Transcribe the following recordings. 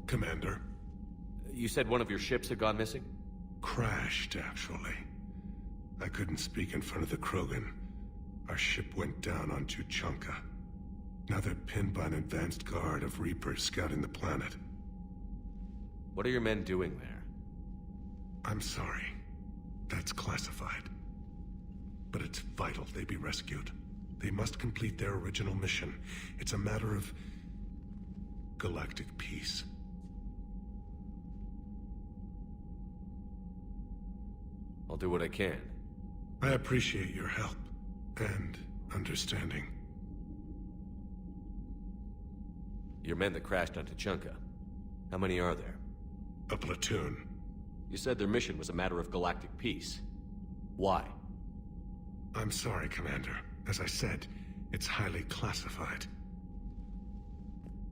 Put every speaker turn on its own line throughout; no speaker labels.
Commander.
You said one of your ships had gone missing?
Crashed, actually. I couldn't speak in front of the Krogan. Our ship went down on Tuchanka. Now they're pinned by an advanced guard of Reapers scouting the planet.
What are your men doing there?
I'm sorry. That's classified. But it's vital they be rescued. They must complete their original mission. It's a matter of galactic peace.
I'll do what I can.
I appreciate your help and understanding.
Your men that crashed on Tuchanka. How many are there?
A platoon.
You said their mission was a matter of galactic peace. Why?
I'm sorry, Commander. As I said, it's highly classified.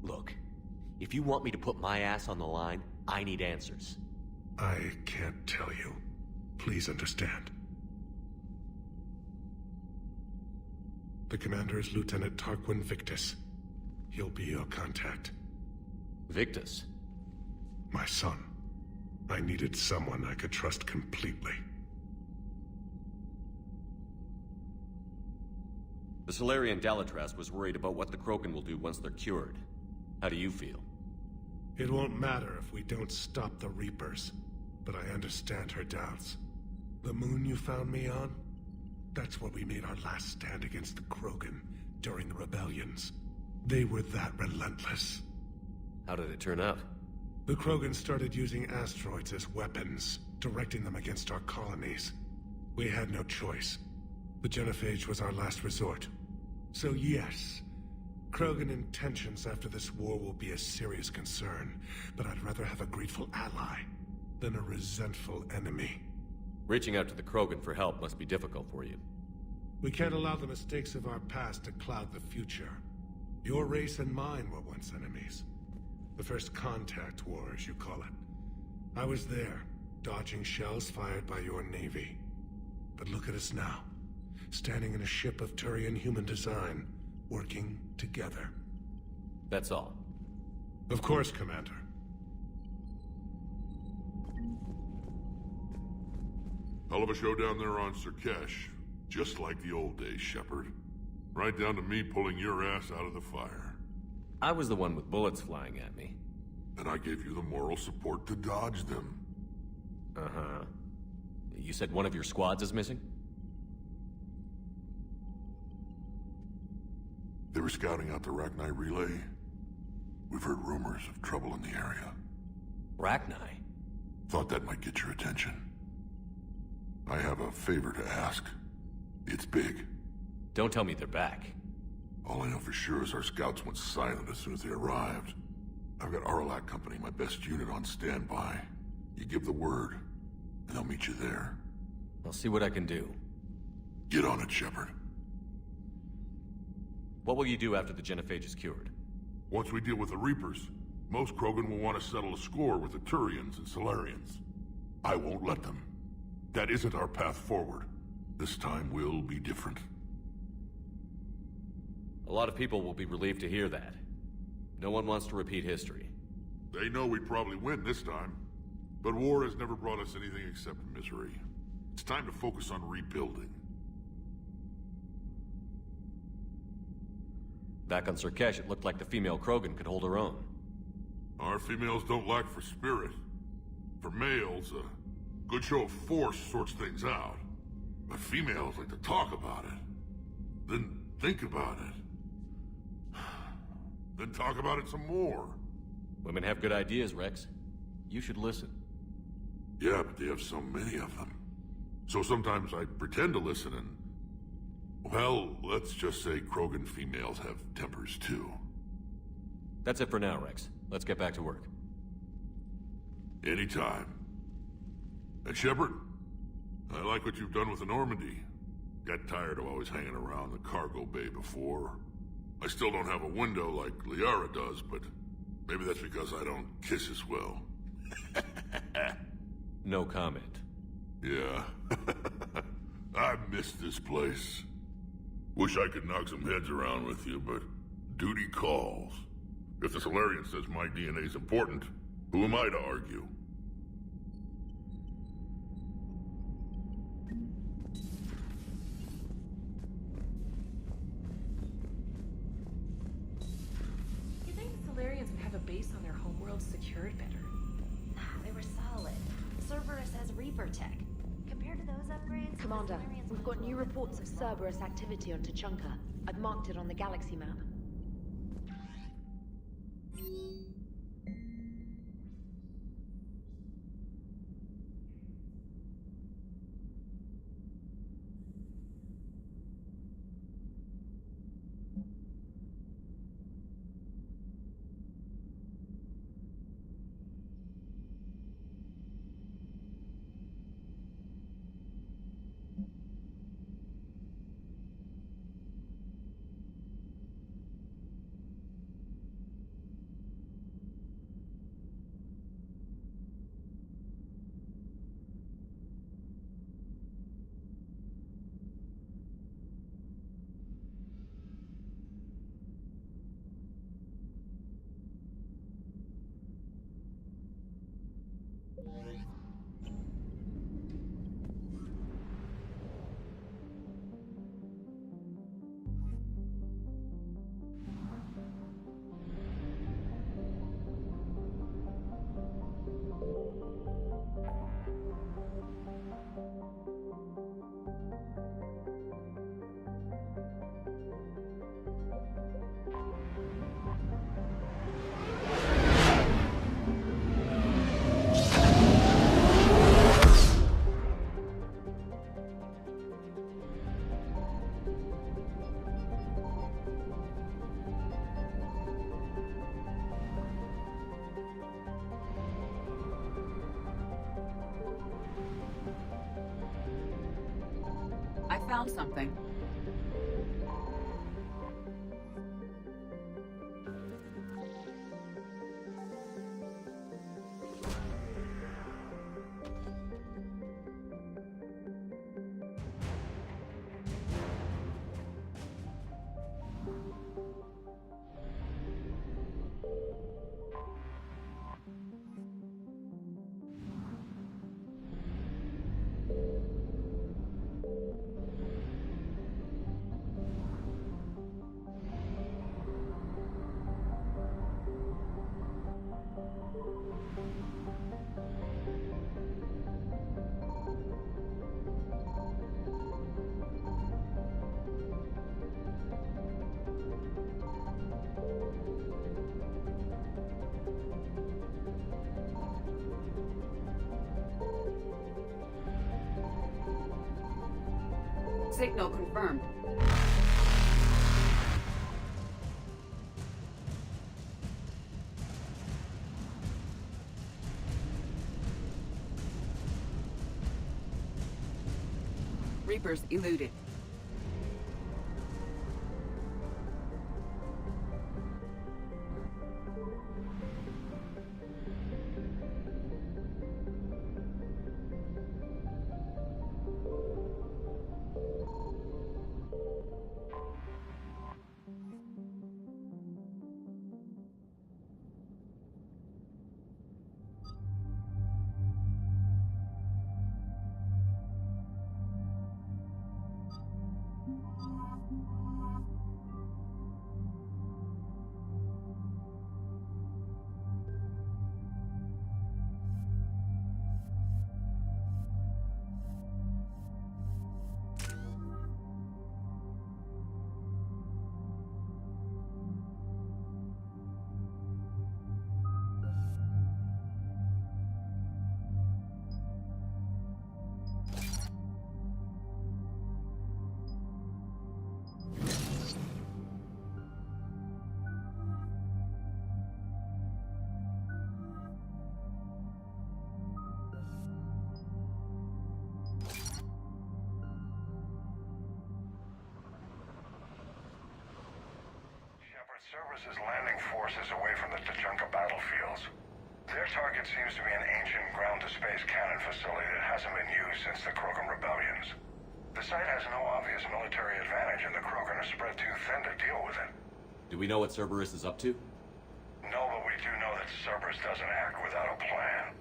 Look, if you want me to put my ass on the line, I need answers.
I can't tell you. Please understand. The commander is Lieutenant Tarquin Victus. He'll be your contact.
Victus?
My son. I needed someone I could trust completely.
The Solarian Dalatras was worried about what the Krogan will do once they're cured. How do you feel?
It won't matter if we don't stop the Reapers, but I understand her doubts. The moon you found me on? That's where we made our last stand against the Krogan during the rebellions. They were that relentless.
How did it turn out?
The Krogan started using asteroids as weapons, directing them against our colonies. We had no choice. The genophage was our last resort. So yes, Krogan intentions after this war will be a serious concern, but I'd rather have a grateful ally than a resentful enemy.
Reaching out to the Krogan for help must be difficult for you.
We can't allow the mistakes of our past to cloud the future. Your race and mine were once enemies. The first contact war, as you call it. I was there, dodging shells fired by your navy. But look at us now, standing in a ship of Turian human design, working together.
That's all.
Of course, Commander.
Hell of a show down there on Surkesh. Just like the old days, Shepard. Right down to me pulling your ass out of the fire.
I was the one with bullets flying at me.
And I gave you the moral support to dodge them.
Uh-huh. You said one of your squads is missing?
They were scouting out the Rachni relay. We've heard rumors of trouble in the area.
Rachni?
Thought that might get your attention. I have a favor to ask. It's big.
Don't tell me they're back.
All I know for sure is our scouts went silent as soon as they arrived. I've got Aralac Company, my best unit, on standby. You give the word, and I'll meet you there.
I'll see what I can do.
Get on it, Shepard.
What will you do after the genophage is cured?
Once we deal with the Reapers, most Krogan will want to settle a score with the Turians and Solarians. I won't let them. That isn't our path forward. This time will be different.
A lot of people will be relieved to hear that. No one wants to repeat history.
They know we probably win this time. But war has never brought us anything except misery. It's time to focus on rebuilding.
Back on Surkesh, it looked like the female Krogan could hold her own.
Our females don't lack for spirit. For males, a good show of force sorts things out. But females like to talk about it. Then think about it. Then talk about it some more.
Women have good ideas, Rex. You should listen.
Yeah, but they have so many of them. So sometimes I pretend to listen and Well, let's just say Krogan females have tempers too.
That's it for now, Rex. Let's get back to work.
Anytime. And Shepard, I like what you've done with the Normandy. Got tired of always hanging around the cargo bay before. I still don't have a window like Liara does, but maybe that's because I don't kiss as well.
No comment.
Yeah. I miss this place. Wish I could knock some heads around with you, but duty calls. If the Solarian says my DNA's important, who am I to argue?
You think the Solarians would have a base on their homeworld secured better?
Nah, they were solid. Cerberus has Reaper tech. Compared to those upgrades, the
Commander,
Solarians
we've
were
got new reports of Cerberus activity on Tuchanka. I've marked it on the galaxy map.
I found something. Signal confirmed. Reapers eluded.
Cerberus' landing forces away from the Tuchanka battlefields. Their target seems to be an ancient ground-to-space cannon facility that hasn't been used since the Krogan rebellions. The site has no obvious military advantage, and the Krogan are spread too thin to deal with it.
Do we know what Cerberus is up to?
No, but we do know that Cerberus doesn't act without a plan.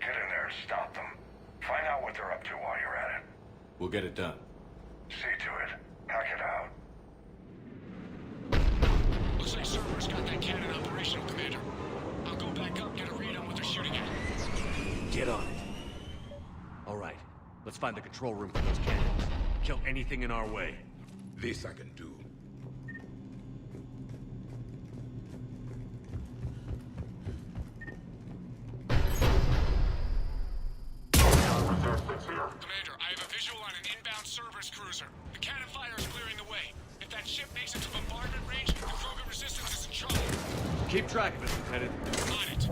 Get in there and stop them. Find out what they're up to while you're at it.
We'll get it done.
See to it. Hack it out.
Looks like Cerberus got that cannon operational, Commander. I'll go back up, get a read on what they're shooting at.
Get on it. All right, let's find the control room for those cannons. Kill anything in our way.
This I can do.
Commander, I have a visual on an inbound Cerberus cruiser. The cannon fire is clearing the way. If that ship makes it to bombardment range, the Krogan resistance is in trouble.
Keep track of it, Lieutenant.
On it.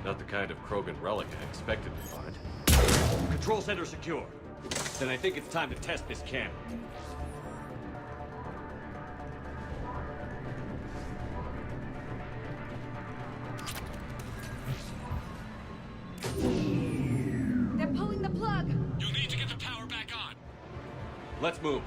Not the kind of Krogan relic I expected to find.
Control center secure.
Then I think it's time to test this cannon.
They're pulling the plug.
You'll need to get the power back on.
Let's move.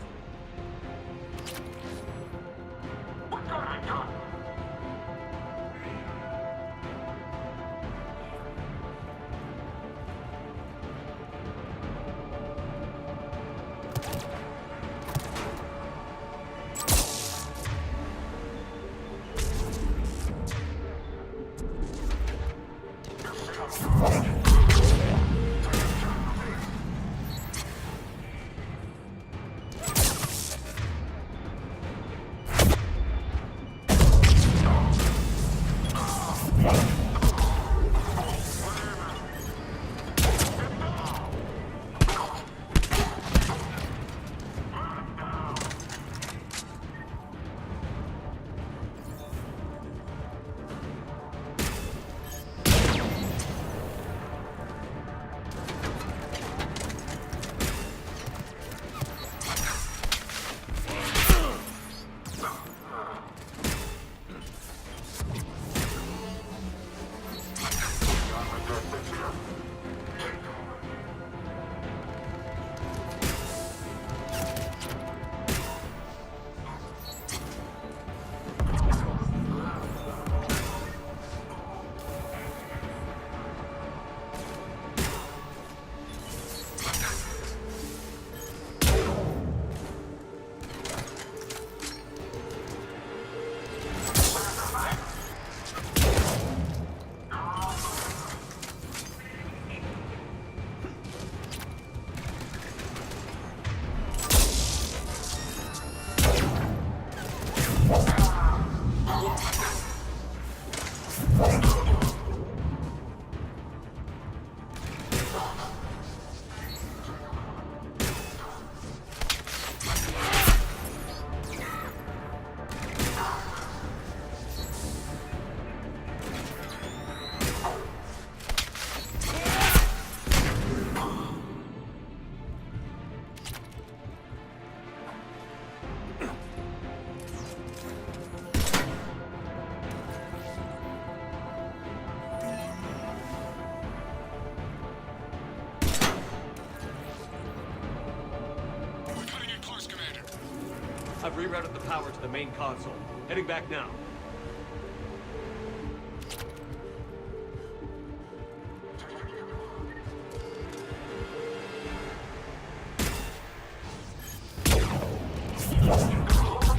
I've rerouted the power to the main console. Heading back now.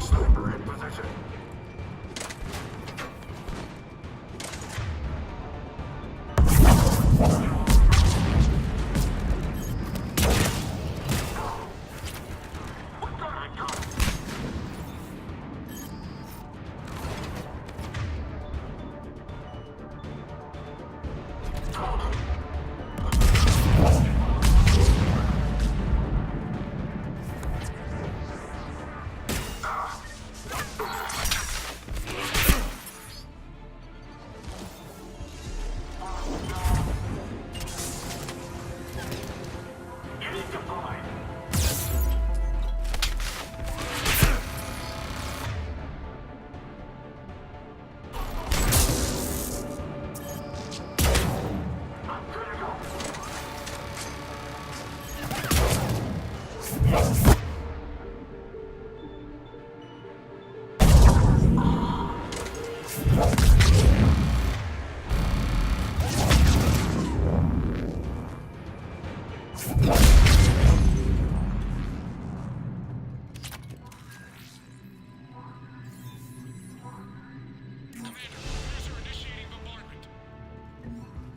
Sniper in position.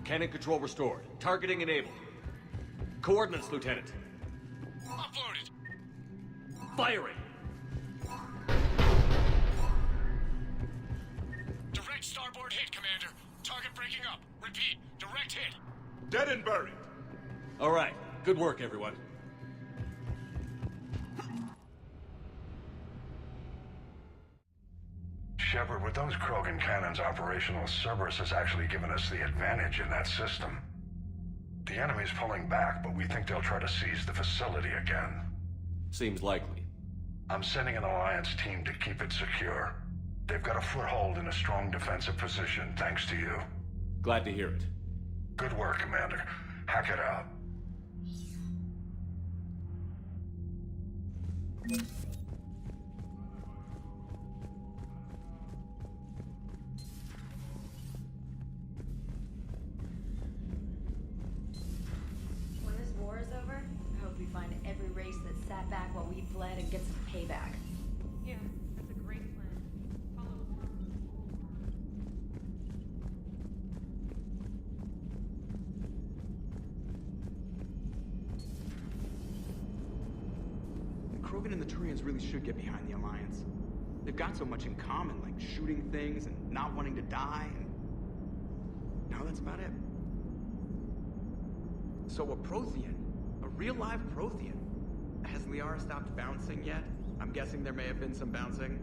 Cannon control restored. Targeting enabled. Coordinates, Lieutenant.
Uploaded.
Firing!
Direct starboard hit, Commander. Target breaking up. Repeat, direct hit.
Dead and buried.
All right. Good work, everyone.
Shepard, with those Krogan cannons operational, Cerberus has actually given us the advantage in that system. The enemy's pulling back, but we think they'll try to seize the facility again.
Seems likely.
I'm sending an Alliance team to keep it secure. They've got a foothold in a strong defensive position, thanks to you.
Glad to hear it.
Good work, Commander. Hack it out.
When this war is over, I hope we find every race that sat back while we fled and get some payback.
Yeah, that's a great plan. Follow along.
The Krogan and the Turians really should get behind the Alliance. They've got so much in common, like shooting things and not wanting to die, and now that's about it. So a Prothean, a real live Prothean. Has Liara stopped bouncing yet? I'm guessing there may have been some bouncing.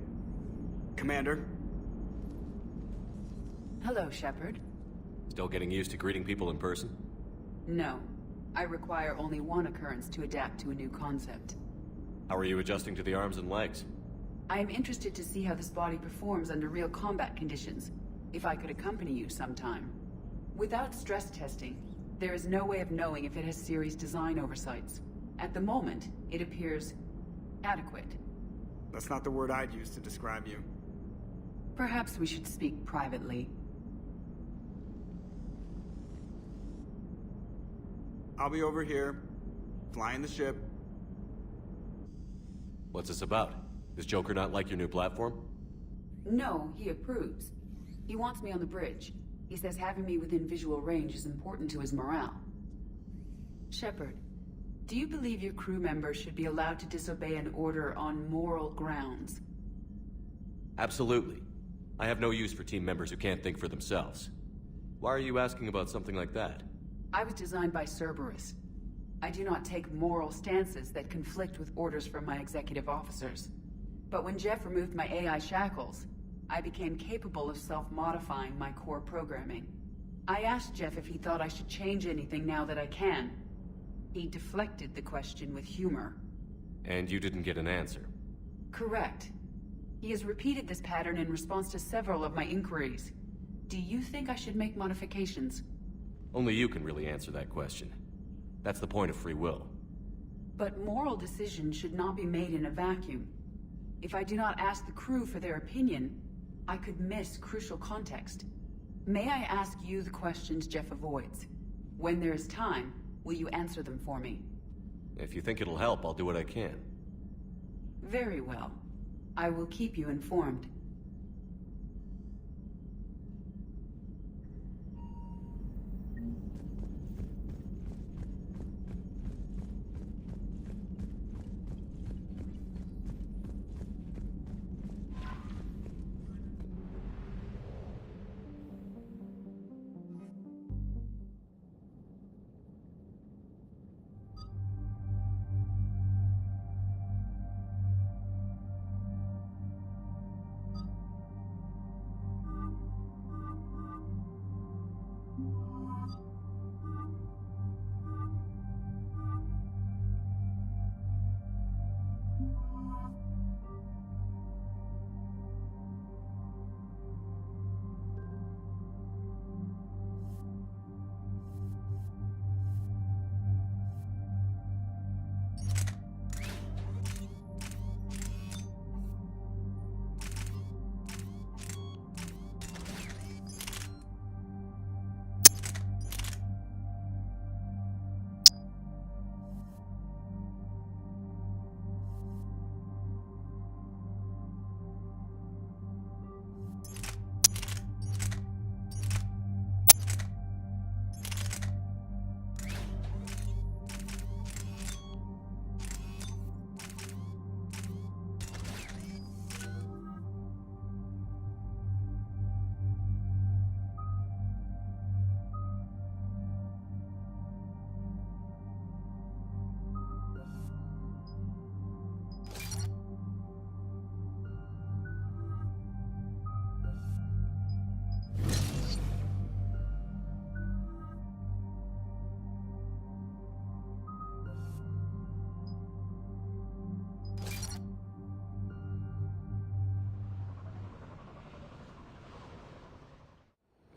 Commander?
Hello, Shepard.
Still getting used to greeting people in person?
No. I require only one occurrence to adapt to a new concept.
How are you adjusting to the arms and legs?
I am interested to see how this body performs under real combat conditions. If I could accompany you sometime. Without stress testing, there is no way of knowing if it has serious design oversights. At the moment, it appears adequate.
That's not the word I'd use to describe you.
Perhaps we should speak privately.
I'll be over here, flying the ship.
What's this about? Does Joker not like your new platform?
No, he approves. He wants me on the bridge. He says having me within visual range is important to his morale. Shepard, do you believe your crew members should be allowed to disobey an order on moral grounds?
Absolutely. I have no use for team members who can't think for themselves. Why are you asking about something like that?
I was designed by Cerberus. I do not take moral stances that conflict with orders from my executive officers. But when Jeff removed my AI shackles, I became capable of self-modifying my core programming. I asked Jeff if he thought I should change anything now that I can. He deflected the question with humor.
And you didn't get an answer?
Correct. He has repeated this pattern in response to several of my inquiries. Do you think I should make modifications?
Only you can really answer that question. That's the point of free will.
But moral decisions should not be made in a vacuum. If I do not ask the crew for their opinion, I could miss crucial context. May I ask you the questions Jeff avoids? When there is time, will you answer them for me?
If you think it'll help, I'll do what I can.
Very well. I will keep you informed.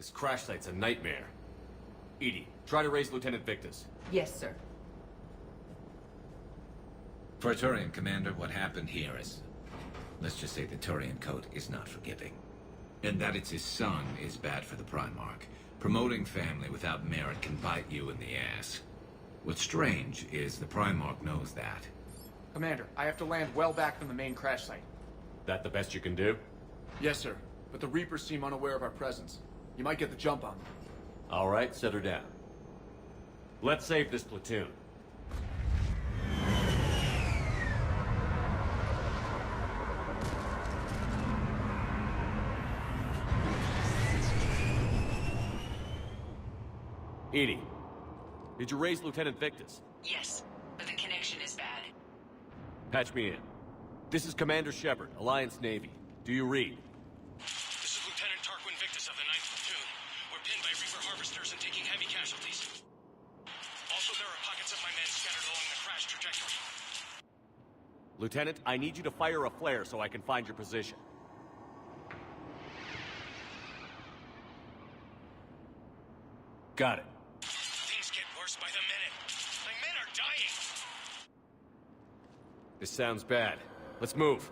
This crash site's a nightmare. Edie, try to raise Lieutenant Victus.
Yes, sir.
Praetorian Commander, what happened here is... let's just say the Turian Code is not forgiving. And that it's his son is bad for the Primarch. Promoting family without merit can bite you in the ass. What's strange is the Primarch knows that.
Commander, I have to land well back from the main crash site.
That the best you can do?
Yes, sir. But the Reapers seem unaware of our presence. You might get the jump on them.
All right, set her down. Let's save this platoon. Edie, did you raise Lieutenant Victus?
Yes, but the connection is bad.
Patch me in. This is Commander Shepard, Alliance Navy. Do you read?
This is Lieutenant Tarquin Victus of the 9th Platoon. We're pinned by Reaper harvesters and taking heavy casualties. Also, there are pockets of my men scattered along the crash trajectory.
Lieutenant, I need you to fire a flare so I can find your position. Got it.
Things get worse by the minute. My men are dying!
This sounds bad. Let's move.